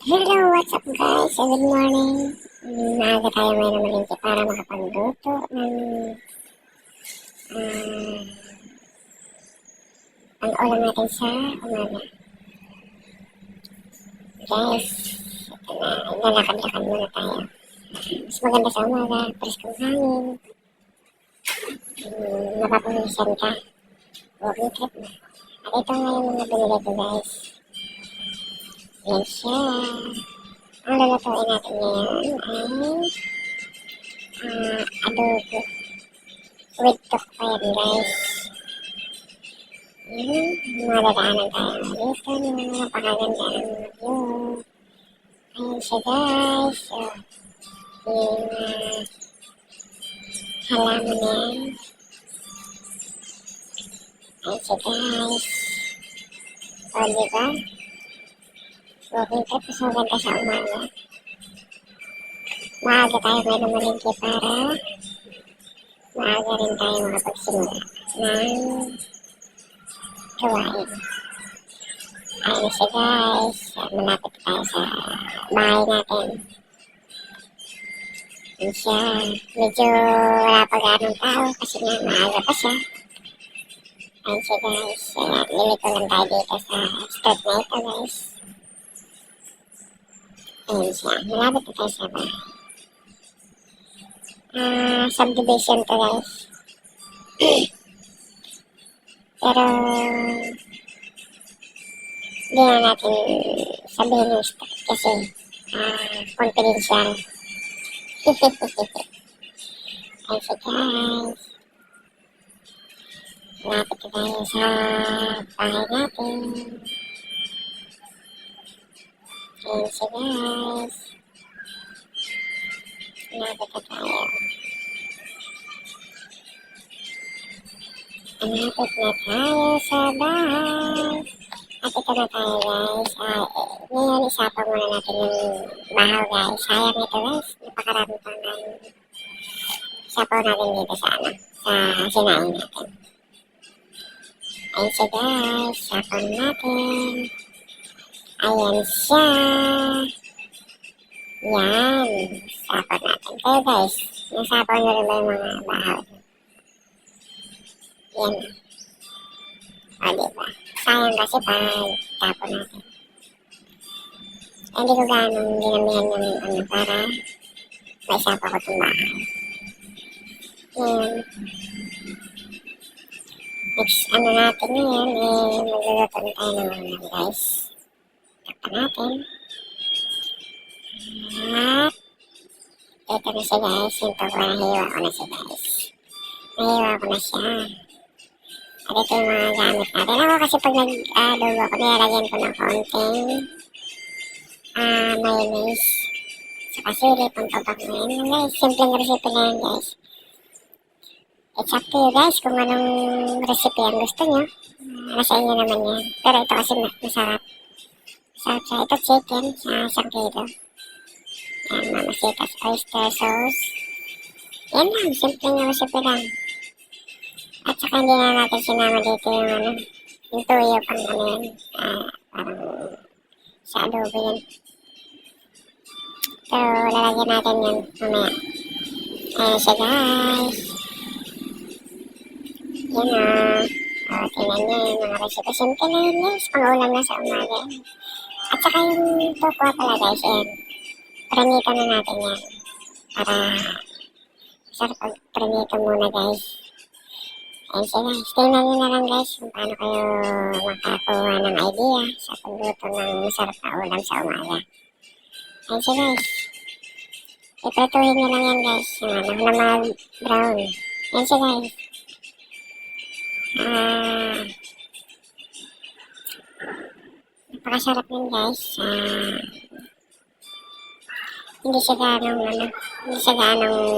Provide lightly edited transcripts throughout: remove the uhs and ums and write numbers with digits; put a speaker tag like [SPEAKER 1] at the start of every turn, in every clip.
[SPEAKER 1] Hello, what's up guys? Good morning. Maaga tayo ngayon na malingki para makapagluto ng ah, ang ulam natin sa umaga. Guys, ito na, lalakad-lakad muna tayo. Mas maganda sa umaga, preskong hangin, mapapawisan ka, walking trip na. At ito nga yung mga binili ko guys. Yan siya. Ang lulutuin natin ngayon ay adobo with tokpan guys. Madadaanan tayo dito ng napakaganda ng view. Ayan siya guys. So, yung halaman yan. Ayan siya guys. O diba? Walking trip so ganda sa umaga. Maaga tayo ngayon na malingki para maaga rin tayo makapagsimula ng gawain. Ayan siya guys. Malapit tayo sa bahay natin. Ayan siya. Medyo wala pa ganong tao kasi nga maaga pa siya. Ayan siya guys. Ayan, lilito lang tayo dito sa street na ito guys. Ayan siya. Malapit na tayo sa bahay. Subdivision to guys. Pero hindi na natin sabihin yung street kasi confidential. Ayan siya guys. Malapit na tayo sa bahay natin. Ayan siya guys. Malapit na tayo. Malapit na tayo sa bahay. At ito na tayo guys. Ngayon isapaw muna natin yung bahaw guys. Sayang ito guys. Napakarami pang isapaw natin dito sa sinain natin. Ayan siya guys. Sapaw natin. Ayan siya. Yan. Sapaw natin. Kayo guys. Nasapaw nyo rin ba yung mga bahaw? Yan. O diba? Sayang kasi pa tapon natin. Hindi ko ganong dinamihan yung para maisapa ko itong bahay. Ngayon, next natin ngayon, magluluto na tayo ng ulam guys. Takpan natin. At ito na siya guys, yung toko nahiwa ko na siya guys. Nahiwa ko na siya. At ito yung mga gamit natin. Ako kasi pag nag-adobo ako, nilalagyan ko ng konting mayonnaise. Saka sili, pangtapak na yan guys. Simpleng recipe na yan guys. It's up to you guys kung anong recipe ang gusto nyo. Nasa inyo naman yan. Pero ito kasi masarap. Masarap siya. Ito chicken sa 1 kilo. Yan, mamasitas oyster sauce. Yan lang, simpleng recipe lang. At saka hindi na natin sinama dito yung tuyo pang yan. Parang sa adobo yan. So, lalagyan natin yan mamaya. Ayan siya guys. Yan tingnan nyo yung mga recipe. Simple na yun guys. Pang-ulam na sa umaga. At saka yung tokwa pala guys. Yan. Pranito na natin yan. Para sarap pranito muna guys. Ayan siya guys. Tingnan nyo na lang guys kung paano kayo makakuha ng idea sa pagluto ng masarap na ulam sa umaga. Ayan siya guys. Ipretuhin nyo lang yan guys. Na mag-brown. Ayan siya guys. Napakasarap yun guys. Hindi siya ganong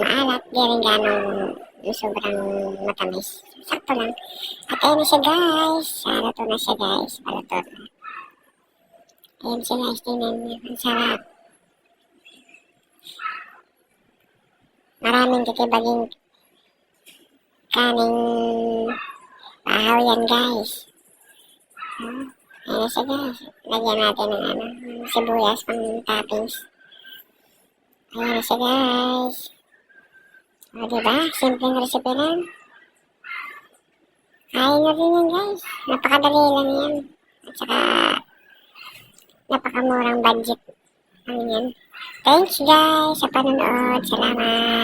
[SPEAKER 1] maalat, hindi rin ganong sobrang matamis. Sakto lang. At ayun na siya guys. Luto na siya guys. Paluto na. Ayun siya guys. Tingnan niyo. Ang sarap. Maraming titibaging kaning bahaw yan guys. Ayan na siya guys. Lagyan natin ng sibuyas pang toppings. Ayan na siya guys. O diba? Simpleng recipe lang. Kaya na rin yan guys. Napakadali lang yan. At saka napakamurang budget lang yan. Thanks guys sa panonood. Salamat.